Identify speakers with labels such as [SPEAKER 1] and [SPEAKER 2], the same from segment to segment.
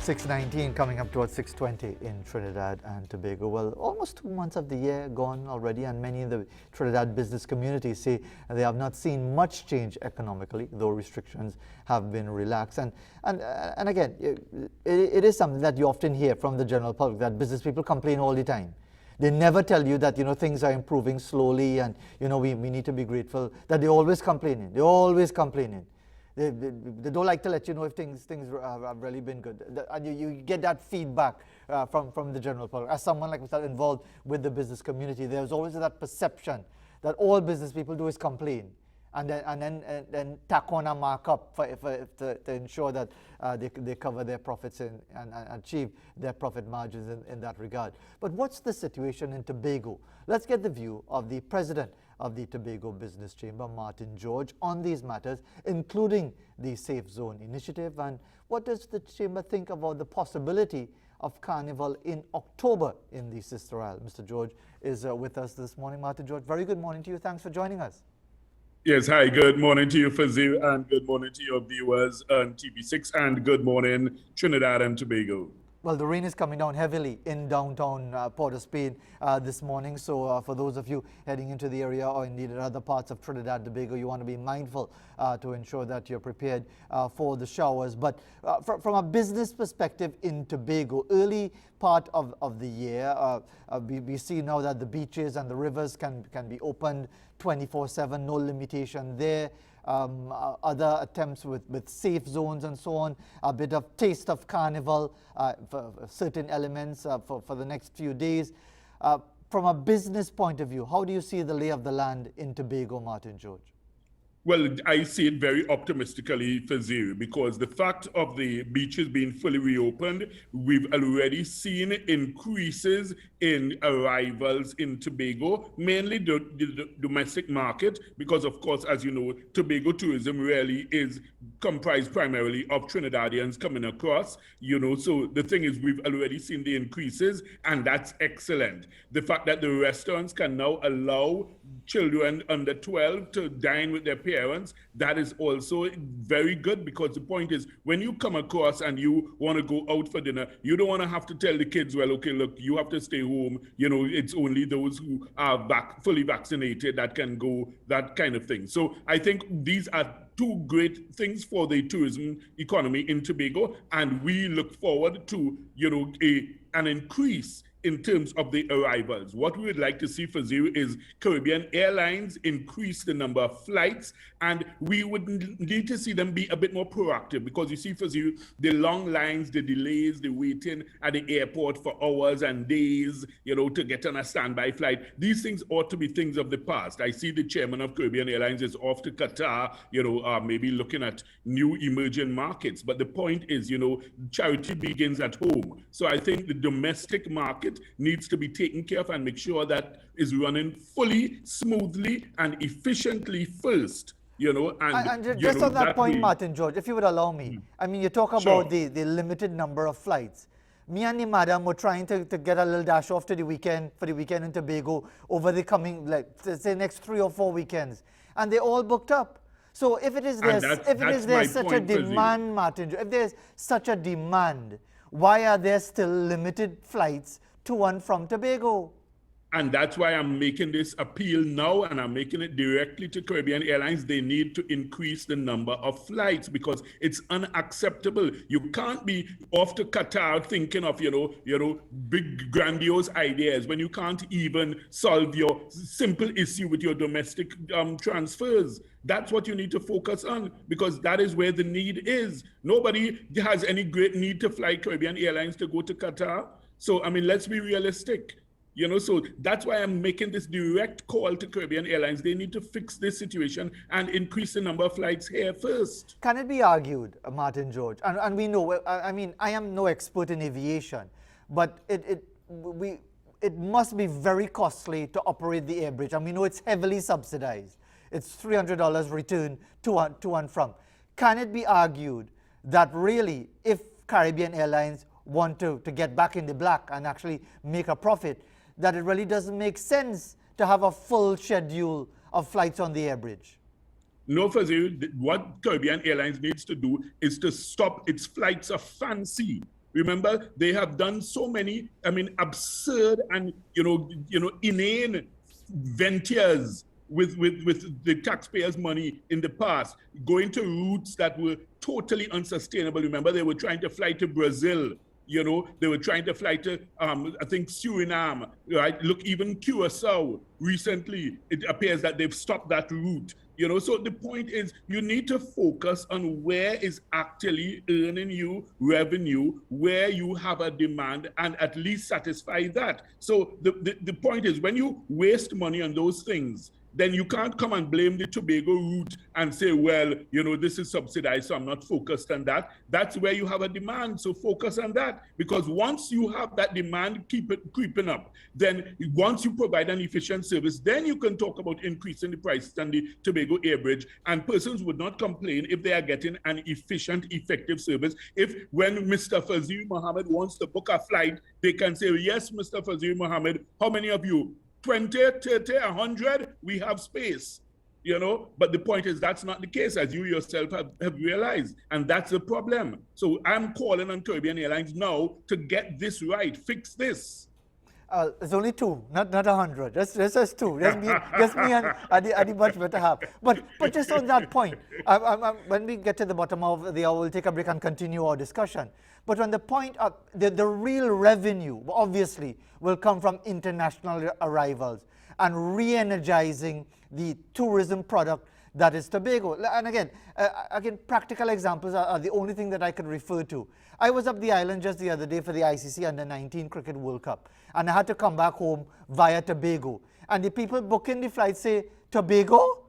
[SPEAKER 1] 6:19 coming up towards 6:20 in Trinidad and Tobago. Well, almost 2 months of the year gone already, and many in the Trinidad business community say they have not seen much change economically, though restrictions have been relaxed. And again, it is something that you often hear from the general public, that business people complain all the time. They never tell you that, things are improving slowly and, we need to be grateful, that they're always complaining. They're always complaining. They don't like to let you know if things have really been good. And you get that feedback from the general public. As someone like myself involved with the business community, there's always that perception that all business people do is complain and then tack on a markup to ensure that they cover their profits and achieve their profit margins in that regard. But what's the situation in Tobago? Let's get the view of the president of the Tobago Business Chamber, Martin George, on these matters, including the Safe Zone initiative. And what does the Chamber think about the possibility of Carnival in October in the Sister Isle? Mr. George is with us this morning. Martin George, very good morning to you. Thanks for joining us.
[SPEAKER 2] Yes, hi, good morning to you, Fazil, and good morning to your viewers on TV6, and good morning, Trinidad and Tobago.
[SPEAKER 1] Well, the rain is coming down heavily in downtown Port of Spain this morning. So for those of you heading into the area or indeed in other parts of Trinidad and Tobago, you want to be mindful to ensure that you're prepared for the showers. But from a business perspective in Tobago, early part of the year, we see now that the beaches and the rivers can be opened 24/7, no limitation there. Other attempts with safe zones and so on, a bit of taste of Carnival for certain elements for the next few days. From a business point of view, how do you see the lay of the land in Tobago, Martin George?
[SPEAKER 2] Well, I see it very optimistically, Fazil, because the fact of the beaches being fully reopened, we've already seen increases in arrivals in Tobago, mainly the domestic market, because of course, as you know, Tobago tourism really is comprised primarily of Trinidadians coming across, so the thing is we've already seen the increases, and that's excellent. The fact that the restaurants can now allow children under 12 to dine with their parents, that is also very good, because the point is, when you come across and you want to go out for dinner, you don't want to have to tell the kids, well, okay, look, you have to stay home, it's only those who are fully vaccinated that can go, that kind of thing. So I think these are two great things for the tourism economy in Tobago, and we look forward to, an increase in terms of the arrivals. What we would like to see for Zero is Caribbean Airlines increase the number of flights, and we would need to see them be a bit more proactive, because you see for Zero, the long lines, the delays, the waiting at the airport for hours and days, to get on a standby flight. These things ought to be things of the past. I see the chairman of Caribbean Airlines is off to Qatar, maybe looking at new emerging markets. But the point is, charity begins at home. So I think the domestic market needs to be taken care of and make sure that is running fully, smoothly, and efficiently first.
[SPEAKER 1] And just on that point, Martin George, if you would allow me, I mean, you talk about the limited number of flights. Me and the madam were trying to get a little dash off to the weekend, for the weekend in Tobago over the coming, say, next 3 or 4 weekends, and they all booked up. So if it is there's such a demand, Martin, if there's such a demand, why are there still limited flights to and from Tobago?
[SPEAKER 2] And that's why I'm making this appeal now, and I'm making it directly to Caribbean Airlines. They need to increase the number of flights, because it's unacceptable. You can't be off to Qatar thinking of, big grandiose ideas when you can't even solve your simple issue with your domestic transfers. That's what you need to focus on, because that is where the need is. Nobody has any great need to fly Caribbean Airlines to go to Qatar. So, I mean, let's be realistic. So that's why I'm making this direct call to Caribbean Airlines. They need to fix this situation and increase the number of flights here first.
[SPEAKER 1] Can it be argued, Martin George, and we know, I mean, I am no expert in aviation, but it must be very costly to operate the air bridge, and we know it's heavily subsidized. It's $300 return to and from. Can it be argued that really, if Caribbean Airlines want to get back in the black and actually make a profit, that it really doesn't make sense to have a full schedule of flights on the air bridge?
[SPEAKER 2] No, Fazil, what Caribbean Airlines needs to do is to stop its flights of fancy. Remember, they have done so many, I mean, absurd and, inane ventures with the taxpayers' money in the past, going to routes that were totally unsustainable. Remember, they were trying to fly to Brazil. They were trying to fly to, I think, Suriname, right? Look, even Curacao recently, it appears that they've stopped that route. So the point is, you need to focus on where is actually earning you revenue, where you have a demand, and at least satisfy that. So the point is, when you waste money on those things, then you can't come and blame the Tobago route and say, well, this is subsidized, so I'm not focused on that. That's where you have a demand, so focus on that. Because once you have that demand creeping up, then once you provide an efficient service, then you can talk about increasing the prices on the Tobago Air Bridge, and persons would not complain if they are getting an efficient, effective service. If when Mr. Fazir Mohammed wants to book a flight, they can say, yes, Mr. Fazir Mohammed, how many of you? 20, 30, 100, we have space, but the point is that's not the case, as you yourself have realized, and that's the problem. So I'm calling on Caribbean Airlines now to get this right, fix this.
[SPEAKER 1] It's only two, not 100. That's just two. Just me and Adi much better half. But just on that point, when we get to the bottom of the hour, we'll take a break and continue our discussion. But on the point of the real revenue, obviously, will come from international arrivals and re-energizing the tourism product that is Tobago. And again, practical examples are the only thing that I could refer to. I was up the island just the other day for the ICC Under-19 Cricket World Cup, and I had to come back home via Tobago. And the people booking the flight say, Tobago?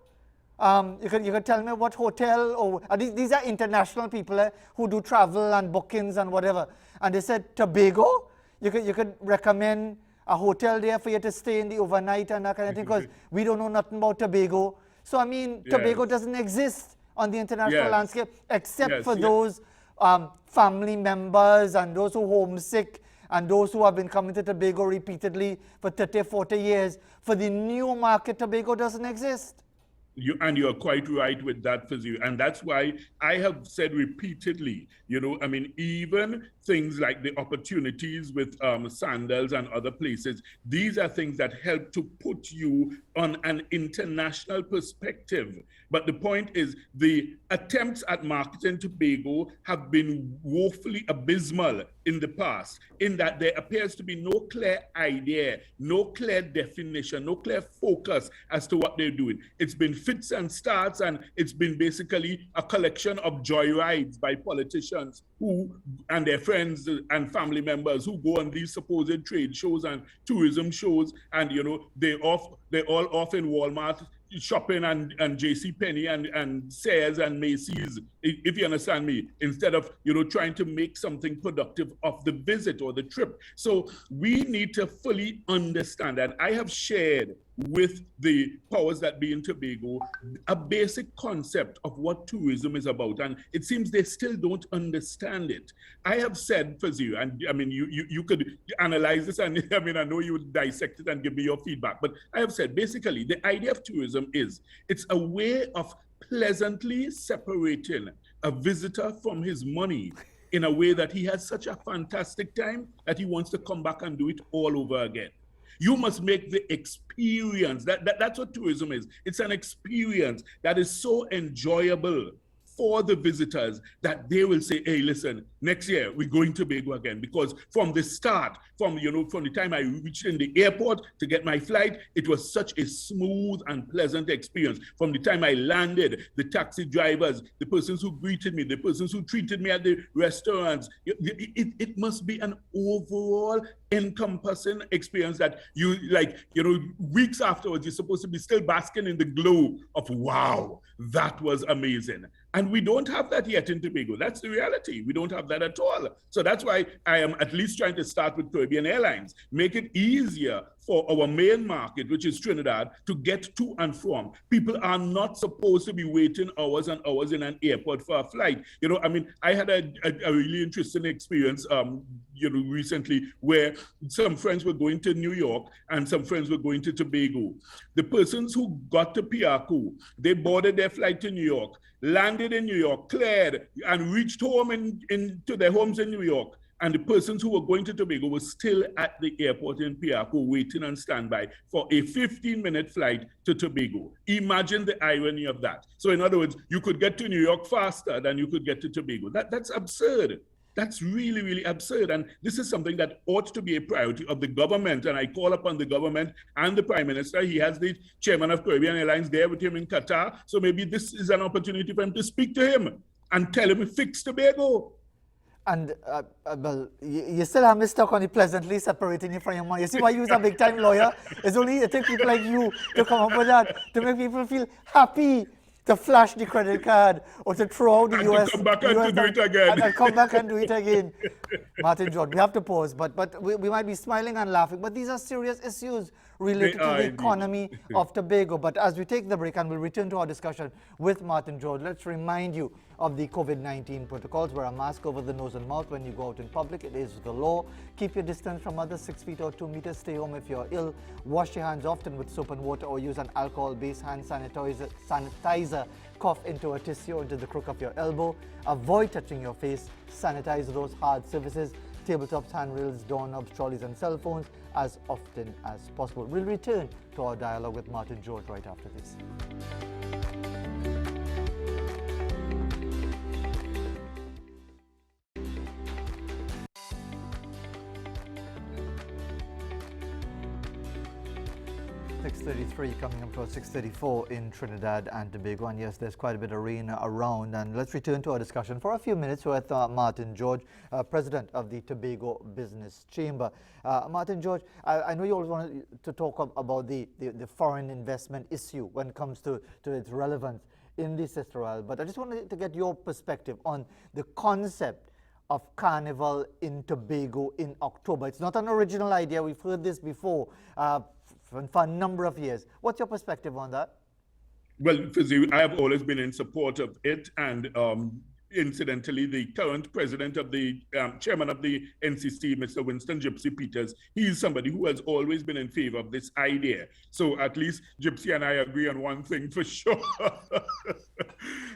[SPEAKER 1] You can tell me what hotel, or these are international people who do travel and bookings and whatever. And they said, Tobago? You could recommend a hotel there for you to stay in the overnight and that kind of thing, because we don't know nothing about Tobago. So, I mean, Tobago doesn't exist on the international landscape, except for those family members and those who are homesick and those who have been coming to Tobago repeatedly for 30, 40 years. For the new market, Tobago doesn't exist.
[SPEAKER 2] And you're quite right with that, Fazil. And that's why I have said repeatedly, even things like the opportunities with Sandals and other places, these are things that help to put you on an international perspective. But the point is, the attempts at marketing Tobago have been woefully abysmal in the past, in that there appears to be no clear idea, no clear definition, no clear focus as to what they're doing. It's been fits and starts, and it's been basically a collection of joyrides by politicians who and their friends and family members who go on these supposed trade shows and tourism shows, and they're all off in Walmart shopping and JCPenney and Sears and Macy's, if you understand me, instead of trying to make something productive of the visit or the trip. So we need to fully understand, and I have shared with the powers that be in Tobago a basic concept of what tourism is about, and it seems they still don't understand it. I have said, Fazil, and I mean you could analyze this, and I mean I know you would dissect it and give me your feedback, but I have said basically the idea of tourism is it's a way of pleasantly separating a visitor from his money in a way that he has such a fantastic time that he wants to come back and do it all over again. You must make the experience, that's what tourism is. It's an experience that is so enjoyable for the visitors that they will say, hey, listen, next year we're going to Tobago again, because from the start, from the time I reached in the airport to get my flight, it was such a smooth and pleasant experience. From the time I landed, the taxi drivers, the persons who greeted me, the persons who treated me at the restaurants, it must be an overall encompassing experience that weeks afterwards, you're supposed to be still basking in the glow of, wow, that was amazing. And we don't have that yet in Tobago. That's the reality. We don't have that at all. So that's why I am at least trying to start with Caribbean Airlines. Make it easier for our main market, which is Trinidad, to get to and from. People are not supposed to be waiting hours and hours in an airport for a flight. I mean, I had a really interesting experience recently, where some friends were going to New York and some friends were going to Tobago. The persons who got to Piaku, they boarded their flight to New York, landed in New York, cleared, and reached home to their homes in New York. and the persons who were going to Tobago were still at the airport in Piarco waiting on standby for a 15-minute flight to Tobago. Imagine the irony of that. So in other words, you could get to New York faster than you could get to Tobago. That's absurd. That's really, really absurd. And this is something that ought to be a priority of the government. And I call upon the government and the Prime Minister. He has the chairman of Caribbean Airlines there with him in Qatar. So maybe this is an opportunity for him to speak to him and tell him to fix Tobago.
[SPEAKER 1] And, well, you still have me stuck on the pleasantly separating you from your money. You see why you was a big-time lawyer? It's only it takes people like you to come up with that, to make people feel happy to flash the credit card or to throw out the
[SPEAKER 2] And
[SPEAKER 1] US.
[SPEAKER 2] to come back and to do it again.
[SPEAKER 1] And come back and do it again. Martin George, we have to pause, but we might be smiling and laughing, but these are serious issues related to the economy of Tobago. But as we take the break and we'll return to our discussion with Martin George, let's remind you of the COVID-19 protocols. Wear a mask over the nose and mouth when you go out in public. It is the law. Keep your distance from others 6 feet or 2 meters. Stay home if you're ill. Wash your hands often with soap and water or use an alcohol-based hand sanitizer. Cough into a tissue or into the crook of your elbow. Avoid touching your face. Sanitize those hard surfaces, tabletops, handrails, doorknobs, trolleys and cell phones as often as possible. We'll return to our dialogue with Martin George right after this. Coming up to 6:34 in Trinidad and Tobago, and yes, there's quite a bit of rain around. And let's return to our discussion for a few minutes with Martin George, President of the Tobago Business Chamber. Martin George, I know you always wanted to talk about the foreign investment issue when it comes to its relevance in the Sister, but I just wanted to get your perspective on the concept of Carnival in Tobago in October. It's not an original idea. We've heard this before for a number of years. What's your perspective on that?
[SPEAKER 2] Well, Fizzy, I have always been in support of it, and incidentally, the current president of the chairman of the NCC, Mr. Winston Gypsy Peters, he is somebody who has always been in favor of this idea. So at least Gypsy and I agree on one thing for sure.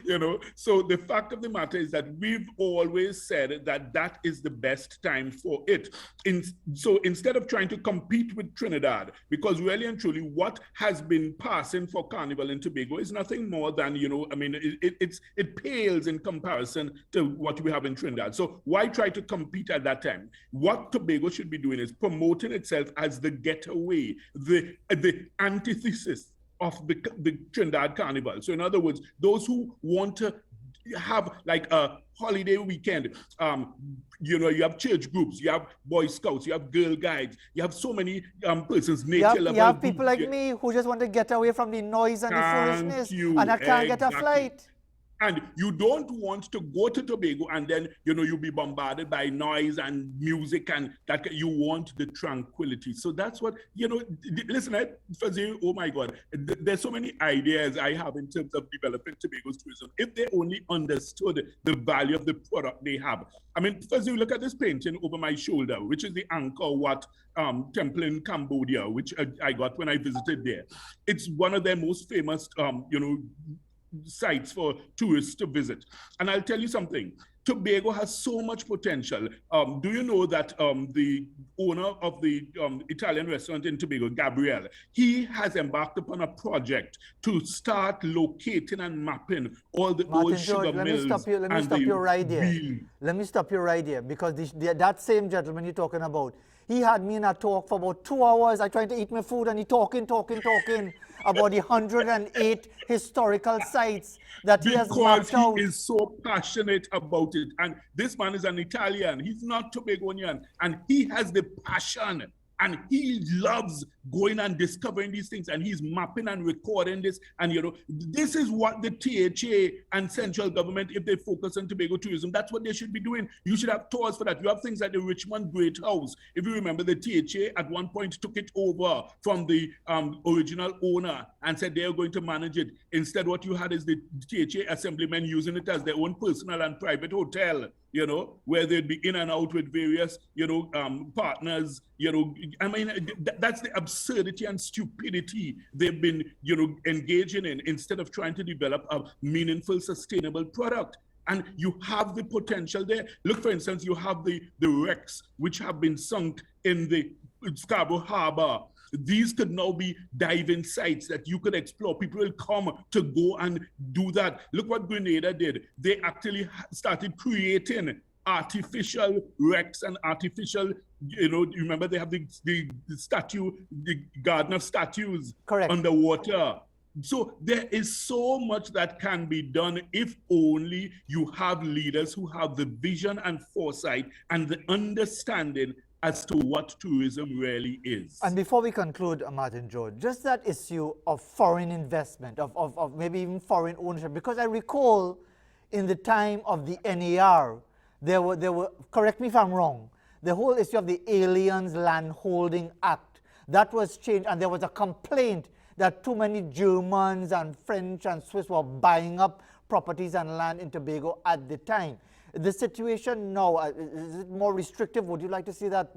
[SPEAKER 2] You know, so the fact of the matter is that we've always said that that is the best time for it. So instead of trying to compete with Trinidad, because really and truly what has been passing for Carnival in Tobago is nothing more than, you know, I mean, it pales in comparison to what we have in Trinidad. So why try to compete at that time? What Tobago should be doing is promoting itself as the getaway, the antithesis of the Trinidad Carnival. So in other words, those who want to have like a holiday weekend, you know, you have church groups, you have Boy Scouts, you have Girl Guides, you have so many persons, nature lovers.
[SPEAKER 1] You have people like me who just want to get away from the noise and the foolishness, and I can't get a flight.
[SPEAKER 2] And you don't want to go to Tobago and then, you know, you'll be bombarded by noise and music, and that you want the tranquility. So that's what, you know, listen, Fazil, oh my God, there's so many ideas I have in terms of developing Tobago's tourism. If they only understood the value of the product they have. I mean, Fazil, look at this painting over my shoulder, which is the Angkor Wat temple in Cambodia, which I got when I visited there. It's one of their most famous, you know, sites for tourists to visit. And I'll tell you something, Tobago has so much potential. Do you know that the owner of the Italian restaurant in Tobago, Gabriel, he has embarked upon a project to start locating and mapping all the old sugar mills.
[SPEAKER 1] Let me stop you right there. Let me stop you right there, because that same gentleman you're talking about, he had me in a talk for about 2 hours. I tried to eat my food and he talking about the 108 historical sites that he has mapped out.
[SPEAKER 2] Because he is so passionate about it. And this man is an Italian. He's not Tobagonian. And he has the passion. And he loves going and discovering these things, and he's mapping and recording this. And, you know, this is what the THA and central government, if they focus on Tobago tourism, that's what they should be doing. You should have tours for that. You have things like the Richmond Great House. If you remember, the THA at one point took it over from the original owner and said they are going to manage it. Instead, what you had is the THA assemblymen using it as their own personal and private hotel, you know, where they'd be in and out with various, you know, partners, you know. I mean, that's the absurdity and stupidity they've been, you know, engaging in, instead of trying to develop a meaningful, sustainable product. And you have the potential there. Look, for instance, you have the wrecks which have been sunk in the Scarborough Harbor. These could now be diving sites that you could explore. People will come to go and do that. Look what Grenada did. They actually started creating artificial wrecks and artificial, you remember they have the statue, the garden of statues.
[SPEAKER 1] Correct.
[SPEAKER 2] Underwater. So there is so much that can be done if only you have leaders who have the vision and foresight and the understanding as to what tourism really is.
[SPEAKER 1] And before we conclude, Martin George, just that issue of foreign investment, of maybe even foreign ownership, because I recall in the time of the NAR, there were, correct me if I'm wrong, the whole issue of the Aliens Land Holding Act, that was changed, and there was a complaint that too many Germans and French and Swiss were buying up properties and land in Tobago at the time. The situation now, is it more restrictive? Would you like to see that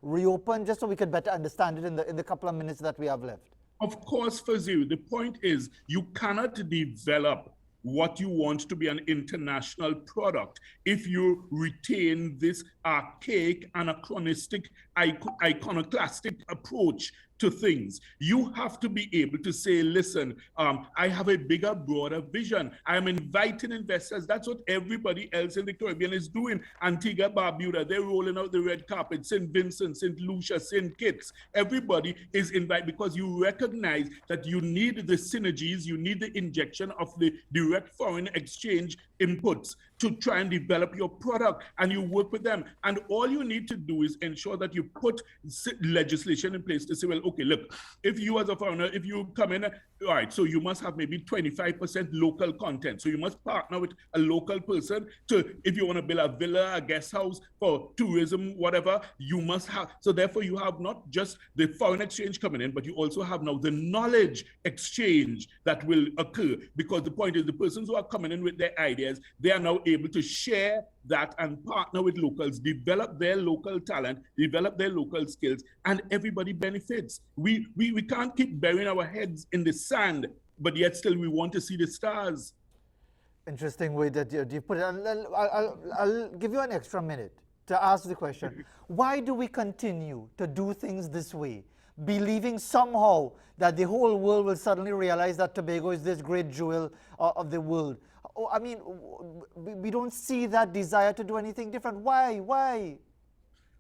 [SPEAKER 1] reopen, just so we could better understand it in the couple of minutes that we have left?
[SPEAKER 2] Of course, Fazil, the point is you cannot develop what you want to be an international product if you retain this archaic, anachronistic, iconoclastic approach to things. You have to be able to say, listen, I have a bigger, broader vision. I'm inviting investors. That's what everybody else in the Caribbean is doing. Antigua, Barbuda, they're rolling out the red carpet. St. Vincent, St. Lucia, St. Kitts. Everybody is invited because you recognize that you need the synergies, you need the injection of the direct foreign exchange inputs to try and develop your product, and you work with them. And all you need to do is ensure that you put legislation in place to say, well, okay, look, if you as a foreigner, if you come in, all right, so you must have maybe 25% local content. So you must partner with a local person to, if you want to build a villa, a guest house for tourism, whatever, you must have. So therefore you have not just the foreign exchange coming in, but you also have now the knowledge exchange that will occur, because the point is the persons who are coming in with their ideas, they are now able to share that and partner with locals, develop their local talent, develop their local skills, and everybody benefits. We can't keep burying our heads in the sand, but yet still we want to see the stars.
[SPEAKER 1] Interesting way that you put it. I'll give you an extra minute to ask the question. Why do we continue to do things this way, believing somehow that the whole world will suddenly realize that Tobago is this great jewel of the world? I mean, we don't see that desire to do anything different. Why?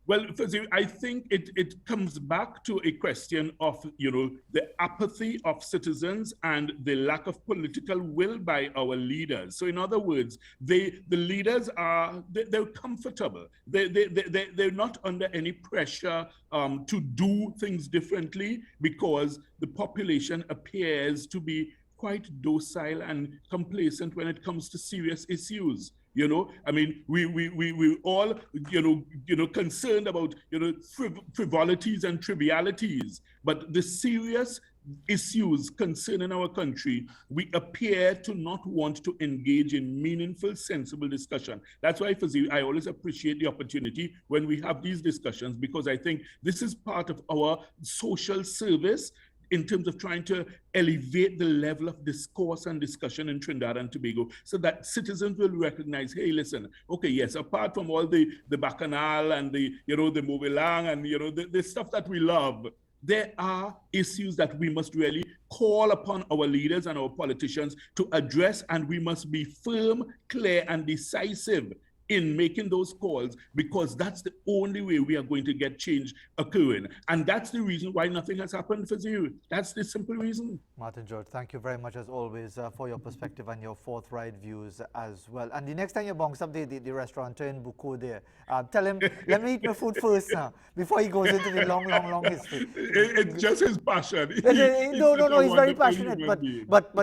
[SPEAKER 2] Well, I think it comes back to a question of, the apathy of citizens and the lack of political will by our leaders. So in other words, the leaders they're comfortable. They're not under any pressure to do things differently, because the population appears to be quite docile and complacent when it comes to serious issues. I mean, we all, concerned about, frivolities and trivialities, but the serious issues concerning our country, we appear to not want to engage in meaningful, sensible discussion. That's why, I always appreciate the opportunity when we have these discussions, because I think this is part of our social service in terms of trying to elevate the level of discourse and discussion in Trinidad and Tobago, so that citizens will recognize, hey, listen, okay, yes, apart from all the bacchanal and the mobilang and, the stuff that we love, there are issues that we must really call upon our leaders and our politicians to address, and we must be firm, clear, and decisive in making those calls, because that's the only way we are going to get change occurring. And that's the reason why nothing has happened for you. That's the simple reason.
[SPEAKER 1] Martin George, thank you very much as always for your perspective and your forthright views as well. And the next time you bounce up the restaurateur in Buko there, tell him, let me eat my food first before he goes into the long history.
[SPEAKER 2] It's just his passion.
[SPEAKER 1] No, he's very passionate. But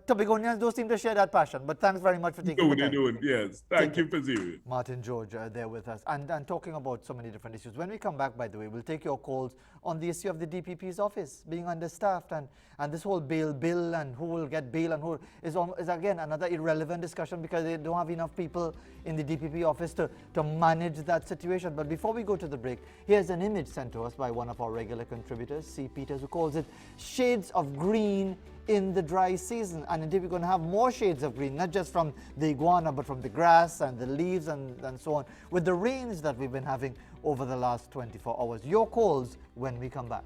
[SPEAKER 1] Tobagonians don't seem to share that passion. But thanks very much for taking the time.
[SPEAKER 2] They don't, yes. Thank you, Fazil.
[SPEAKER 1] Martin George there with us, and talking about so many different issues. When we come back, by the way, we'll take your calls on the issue of the DPP's office being understaffed, and this whole bail bill and who will get bail and who is again another irrelevant discussion, because they don't have enough people in the DPP office to manage that situation. But before we go to the break, here's an image sent to us by one of our regular contributors, C. Peters, who calls it Shades of Green in the dry season. And indeed, we're going to have more shades of green, not just from the iguana, but from the grass and the leaves and so on, with the rains that we've been having over the last 24 hours. Your calls when we come back.